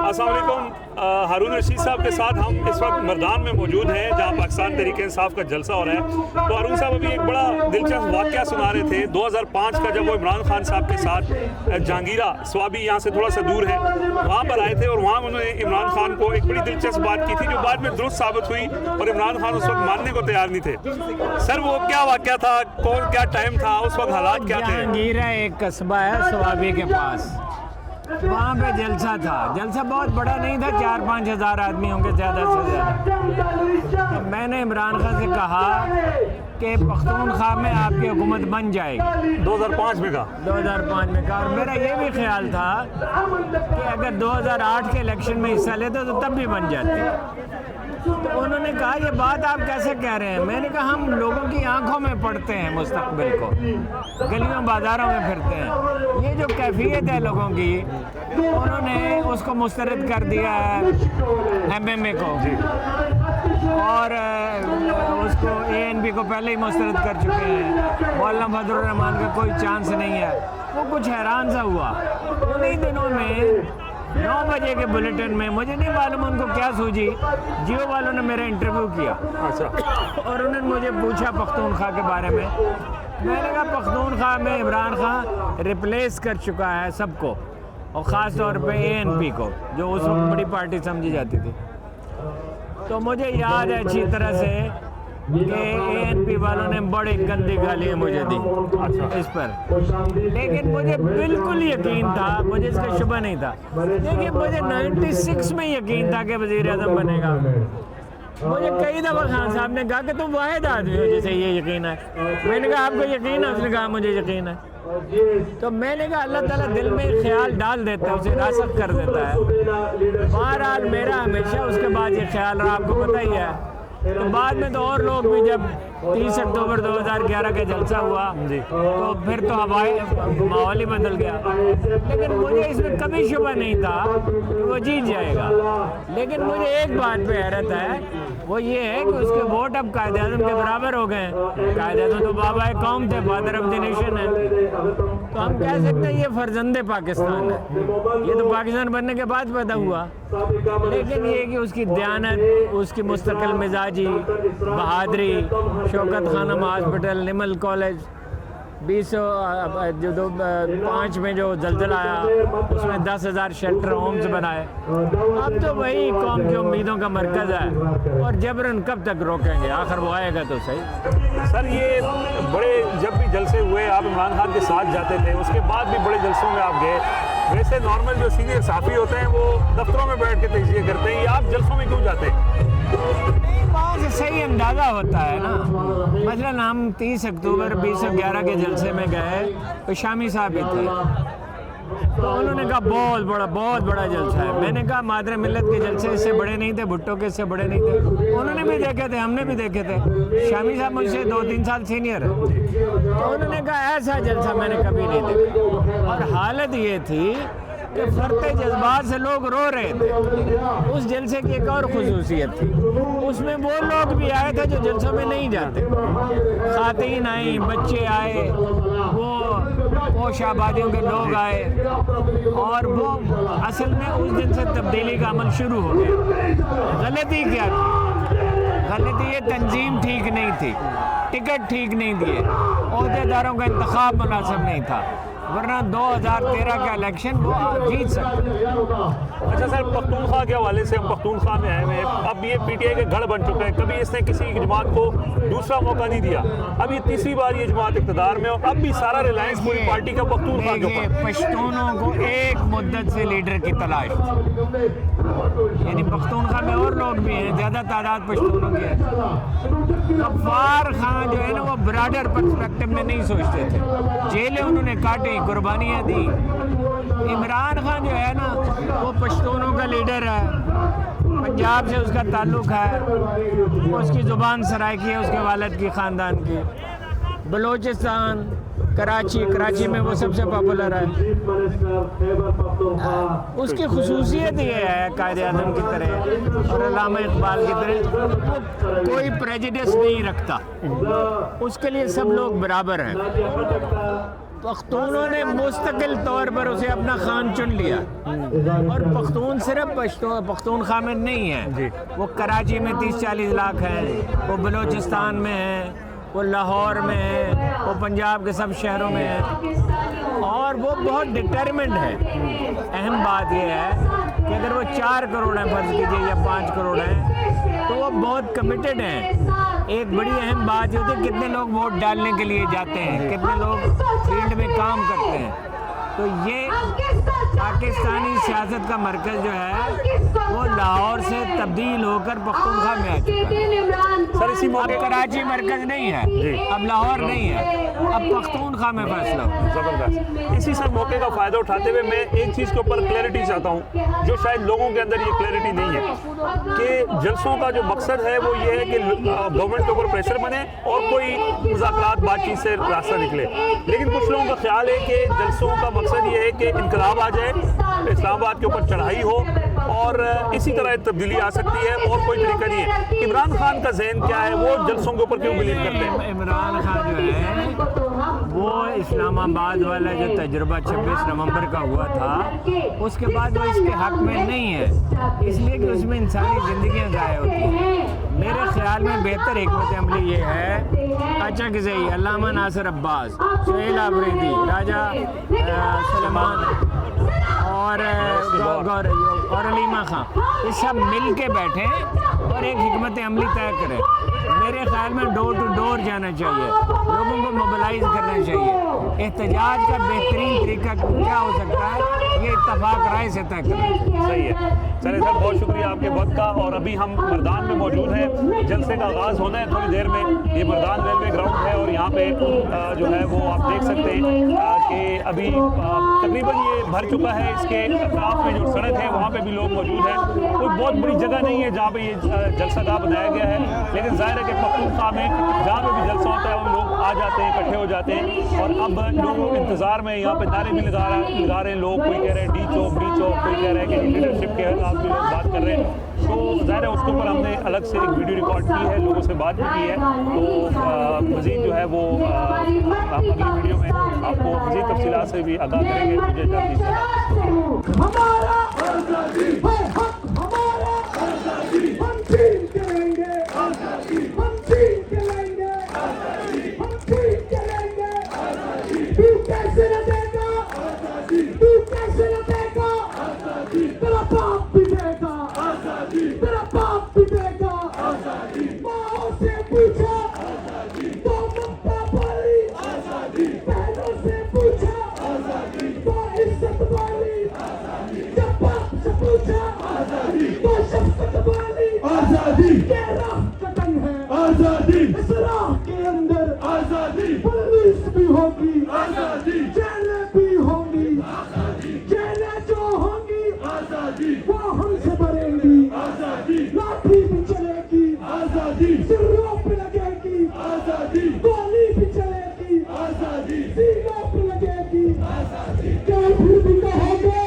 السلام علیکم. ہارون رشید صاحب کے ساتھ ہم اس وقت مردان میں موجود ہیں جہاں پاکستان تحریک انصاف کا جلسہ ہو رہا ہے. تو ہارون صاحب ابھی ایک بڑا دلچسپ واقعہ سنا رہے تھے 2005 کا، جب وہ عمران خان صاحب کے ساتھ جہانگیرہ سوابی یہاں سے تھوڑا سا دور ہے وہاں پر آئے تھے، اور وہاں انہوں نے عمران خان کو ایک بڑی دلچسپ بات کی تھی جو بعد میں درست ثابت ہوئی، اور عمران خان اس وقت ماننے کو تیار نہیں تھے. سر وہ کیا واقعہ تھا، کون کیا ٹائم تھا، اس وقت حالات کیا تھے؟ جہانگیرہ ایک قصبہ ہے سوابی کے پاس، وہاں پہ جلسہ تھا. جلسہ بہت بڑا نہیں تھا، 4-5 ہزار آدمی ہوں گے زیادہ سے زیادہ. میں نے عمران خان سے کہا کہ پختونخوا میں آپ کی حکومت بن جائے گی. 2005 میں کہا 2005 میں کہا، اور میرا یہ بھی خیال تھا کہ اگر 2008 کے الیکشن میں حصہ لیتے تو تب بھی بن جاتے. تو انہوں نے کہا یہ بات آپ کیسے کہہ رہے ہیں؟ میں نے کہا ہم لوگوں کی آنکھوں میں پڑھتے ہیں مستقبل کو، گلیوں بازاروں میں پھرتے ہیں. یہ جو کیفیت ہے لوگوں کی، انہوں نے اس کو مسترد کر دیا ہے MMA کو، اور اس کو ANP کو پہلے ہی مسترد کر چکے ہیں. مولانا فضل الرحمان کا کوئی چانس نہیں ہے. وہ کچھ حیران سا ہوا. انہی دنوں میں 9 بجے کے بلیٹن میں، مجھے نہیں معلوم ان کو کیا سوجی، جیو والوں نے میرا انٹرویو کیا اور انہوں نے مجھے پوچھا پختونخوا کے بارے میں. میں نے کہا پختونخوا میں عمران خان ریپلیس کر چکا ہے سب کو، اور خاص طور پہ ANP کو جو اس وقت بڑی پارٹی سمجھی جاتی تھی. تو مجھے یاد ہے اچھی طرح سے کہ ANP والوں نے بڑی گندی گالیاں مجھے دی اس پر، لیکن مجھے بالکل یقین تھا، مجھے اس کا شبہ نہیں تھا. لیکن مجھے 96 میں یقین تھا کہ وزیر اعظم بنے گا. مجھے کئی دفعہ خان صاحب نے کہا کہ تم واحد آدمی ہو جسے یہ یقین ہے. میں نے کہا آپ کو یقین ہے؟ اس نے کہا مجھے یقین ہے. تو میں نے کہا اللہ تعالیٰ دل میں خیال ڈال دیتا ہے، اسے راسخ کر دیتا ہے. بہرحال میرا ہمیشہ اس کے بعد یہ خیال رہا، آپ کو پتہ ہی ہے. تو بعد میں تو اور لوگ بھی، جب 30 اکتوبر 2011 کا جلسہ ہوا تو پھر تو ماحول ہی بدل گیا. لیکن مجھے اس میں کبھی شبہ نہیں تھا کہ وہ جیت جائے گا. لیکن مجھے ایک بات پہ حیرت ہے، وہ یہ ہے کہ اس کے ووٹ اب قائد اعظم کے برابر ہو گئے ہیں. قائد اعظم تو بابا قوم تھے، فادر آف دی نیشن ہے. تو ہم کہہ سکتے ہیں یہ فرزند پاکستان ہے. یہ تو پاکستان بننے کے بعد پیدا ہوا، لیکن یہ کہ اس کی دیانت، اس کی مستقل مزاجی، بہادری، شوکت خانم ہاسپٹل، نمل کالج، 2005 میں جو زلزلہ آیا اس میں 10,000 شیلٹر ہومز بنائے. اب تو وہی قوم کی امیدوں کا مرکز ہے، اور جبراً کب تک روکیں گے؟ آخر وہ آئے گا تو صحیح. سر یہ بڑے جب بھی جلسے ہوئے آپ عمران خان کے ساتھ جاتے تھے، اس کے بعد بھی بڑے جلسوں میں آپ گئے. ویسے نارمل جو سینئر صحافی ہوتے ہیں وہ دفتروں میں بیٹھ کے تجزیے کرتے ہیں، یہ آپ جلسوں میں کیوں جاتے ہیں؟ وہاں سے صحیح اندازہ ہوتا ہے نا. مثلاً ہم 30 اکتوبر 2011 کے جلسے میں گئے تو شامی صاحب ہی تھے، تو انہوں نے کہا بہت بڑا جلسہ ہے. میں نے کہا مادر ملت کے جلسے اس سے بڑے نہیں تھے، بھٹو کے اس سے بڑے نہیں تھے. انہوں نے بھی دیکھے تھے، ہم نے بھی دیکھے تھے. شامی صاحب مجھ سے 2-3 سال سینئر ہے. تو انہوں نے کہا ایسا جلسہ میں نے کبھی نہیں دیکھا. اور حالت یہ تھی کہ فرتے جذبات سے لوگ رو رہے تھے. اس جلسے کی ایک اور خصوصیت تھی، اس میں وہ لوگ بھی آئے تھے جو جلسوں میں نہیں جاتے. خواتین آئیں، بچے آئے، وہ شہبادیوں کے لوگ آئے، اور وہ اصل میں اس دن سے تبدیلی کا عمل شروع ہو گیا. غلطی کیا تھی؟ غلطی یہ تنظیم ٹھیک نہیں تھی، ٹکٹ ٹھیک نہیں دیے، عہدیداروں کا انتخاب مناسب نہیں تھا، ورنہ 2013 کا الیکشن وہ جیت سکتے. اچھا سر، پختونخوا کے حوالے سے ہم پختونخوا میں آئے ہیں. اب یہ PTI کے گڑھ بن چکا ہے، کبھی اس نے کسی ایک جماعت کو دوسرا موقع نہیں دیا. اب یہ تیسری بار یہ جماعت اقتدار میں، اور اب بھی سارا ریلائنس پوری پارٹی کا پختونخوا کے اوپر. پشتونوں کو ایک مدت سے لیڈر کی تلاش تھی، یعنی پختونخوا میں اور لوگ بھی ہیں، زیادہ تعداد پشتونوں کی ہے. غفار خان جو ہے نا وہ براڈر پرسپیکٹو میں نہیں سوچتے تھے. جیلیں انہوں نے کاٹی، قربانیاں دی. عمران خان جو ہے نا وہ پشتونوں کا لیڈر ہے، پنجاب سے اس کا تعلق ہے، اس کی زبان سرائکی ہے اس کے والد کی خاندان کی. بلوچستان، کراچی میں وہ سب سے پاپولر ہے. اس کی خصوصیت یہ ہے قائد اعظم کی طرح اور علامہ اقبال کی طرح کوئی پریجڈس نہیں رکھتا. اس کے لیے سب لوگ برابر ہیں. پختونوں نے مستقل طور پر اسے اپنا خان چن لیا، اور پختون صرف پختونخوا میں نہیں ہے، وہ کراچی میں 30-40 لاکھ ہیں، وہ بلوچستان میں ہیں، وہ لاہور میں ہیں، وہ پنجاب کے سب شہروں میں ہیں، اور وہ بہت ڈٹرمنٹ ہے۔ اہم بات یہ ہے کہ اگر وہ 4 کروڑ ہیں فرض کیجیے یا 5 کروڑ ہیں تو وہ بہت کمیٹڈ ہیں۔ ایک بڑی اہم بات یہ ہوتی ہے کتنے لوگ ووٹ ڈالنے کے لیے جاتے ہیں، کتنے لوگ فیلڈ میں کام کرتے ہیں۔ تو یہ پاکستانی سیاست کا مرکز جو ہے وہ لاہور سے تبدیل ہو کر پختونخوا میں آ چکا ہے۔ سر اسی اب موقع کراچی مرکز نہیں ہے، اب لاہور نہیں ہے، اب پختونخوا میں فیصلہ ہو۔ زبردست۔ اسی سر موقع کا فائدہ اٹھاتے ہوئے میں ایک چیز کے اوپر کلیئرٹی چاہتا ہوں جو شاید لوگوں کے اندر یہ کلیئرٹی نہیں ہے کہ جلسوں کا جو مقصد ہے وہ یہ ہے کہ گورنمنٹ کے اوپر پریشر بنے اور کوئی مذاکرات بات چیت سے راستہ نکلے، لیکن کچھ لوگوں کا خیال ہے کہ جلسوں کا مقصد یہ ہے کہ انقلاب آ جائے، اسلام آباد کے اوپر چڑھائی ہو اور اسی طرح تبدیلی آ سکتی ہے، اور کوئی طریقہ نہیں ہے۔ عمران خان کا ذہن کیا ہے، وہ جلسوں کے اوپر کیوں بلیو کرتے ہیں؟ عمران خان جو ہے وہ اسلام آباد والا جو تجربہ 26 نومبر کا ہوا تھا اس کے بعد وہ اس کے حق میں نہیں ہے، اس لیے کہ اس میں انسانی زندگیاں ضائع ہوتی ہیں۔ میرے خیال میں بہتر حکمت عملی یہ ہے، اچھا کہ صحیح علامہ ناصر عباس، سہیل آفریدی، راجہ سلمان اور علیمہ خان، یہ سب مل کے بیٹھیں اور ایک حکمت عملی طے کریں۔ میرے خیال میں ڈور ٹو ڈور جانا چاہیے، لوگوں کو موبلائز کرنا چاہیے۔ احتجاج کا بہترین طریقہ کیا ہو سکتا ہے، یہ اتفاق رائے سے طے کرنا چاہیے۔ صحیح ہے۔ چلے سر بہت شکریہ آپ کے وقت کا، اور ابھی ہم مردان میں موجود ہیں، جلسے کا آغاز ہونا ہے تھوڑی دیر میں۔ یہ مردان ریلوے گراؤنڈ ہے اور یہاں پہ جو ہے وہ آپ دیکھ سکتے ہیں کہ ابھی تقریباً یہ بھر چکا ہے، اس کے اطراف میں جو سڑک ہے وہاں پہ بھی لوگ موجود ہیں۔ کوئی بہت بڑی جگہ نہیں ہے جہاں پہ یہ جلسہ گاہ بنایا گیا ہے، لیکن ظاہر ہے کہ پختونخوا میں جہاں پہ بھی جلسہ ہوتا ہے وہ لوگ آ جاتے ہیں، اکٹھے ہو جاتے ہیں، اور اب لوگ انتظار میں یہاں پہ نعرے بھی لگا رہے ہیں لوگ، کوئی کہہ رہے ہیں ڈی چوک، کوئی کہہ رہے ہیں کہ لیڈرشپ کے خلاف بھی لوگ بات کر رہے ہیں۔ تو ظاہر ہے اس کے اوپر ہم نے الگ سے ایک ویڈیو ریکارڈ کی ہے، لوگوں سے بات بھی کی ہے، تو مزید جو ہے وہ ہم اگلی ویڈیو میں آپ کو مزید تفصیلات سے بھی آگاہ کریں گے۔ مجھے اجازت دیجیے۔ ہمارا آزادی ہے حق، ہمارا آزادی، ہم چھین کے لیں گے آزادی، ہم چھین کے لیں گے آزادی، ہم چھین کے لیں گے آزادی۔ تو کیسے نہ دے گا آزادی، تو کیسے نہ دے گا آزادی، تیرا باپ بھی دے گا آزادی، تیرا باپ بھی دے گا آزادی۔ ماں سے پوچھا آزادی، تو ممتا والی آزادی، بہنوں سے پوچھا آزادی، تو عزت والی آزادی، جب باپ سے پوچھا آزادی، تو شفقت والی آزادی۔ یہ راہ قدم ہے آزادی، اس راہ کے اندر آزادی، پولیس بھی ہوگی آزادی، جیلیں بھی ہوں گی آزادی، جیلیں جو ہوں گی آزادی وہ ہم سے بھریں گی آزادی، لاٹھی بھی چلے گی آزادی، سروں پہ لگے گی آزادی، گولی بھی چلے گی آزادی، سینوں پہ لگے گی آزادی۔ کیا پھر بھی کہو گے،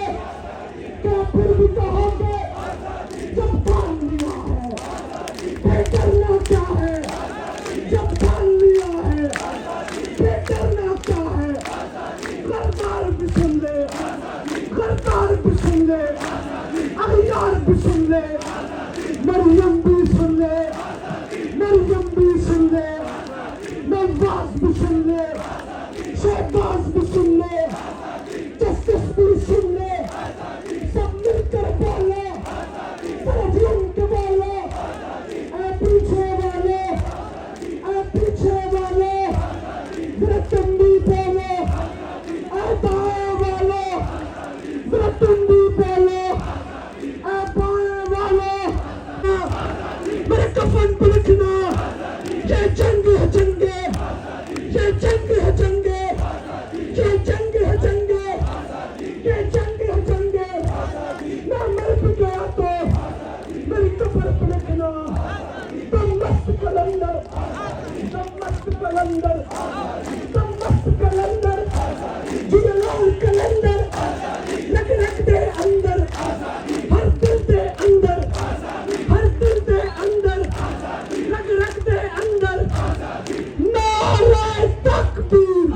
کیا پھر بھی کہو گے جب ڈال لیا ہے پھر کرنا کیا ہے، جب ڈال لیا ہے پھر کرنا کیا ہے۔ غردار بھی سن لے، غردار بھی سن لے، اغیار بھی سن لے، مریم بھی سن لے، مریم بھی سن لے، نواز بھی سن لے، شہباز بھی سن لے، جسٹس بھی سن لے، سب مل کر بولو، سرجن کے بولو، اے پیچھے والے، اے پیچھے والے، ذرا تم بھی بولو، اے دائیں والو، ذرا تم بھی بولو، اے بائیں والو۔ میرے کفن پہ لکھنا، یہ جنگ ہے جنگے، یہ جنگ ہے جنگے، یہ جنگ ہے جنگے، یہ جنگ ہے جنگے۔ میں مر بھی گیا تو میری قبر پہ لکھنا، تم مست کلندر، تم مست کلندر، تم مست کلندر، جنہیں لال کلندر، لگ رکھ دے اندر، ہر دل دے اندر، ہر دل دے اندر، لگ رکھ دے اندر۔ نعرہ تکبیر،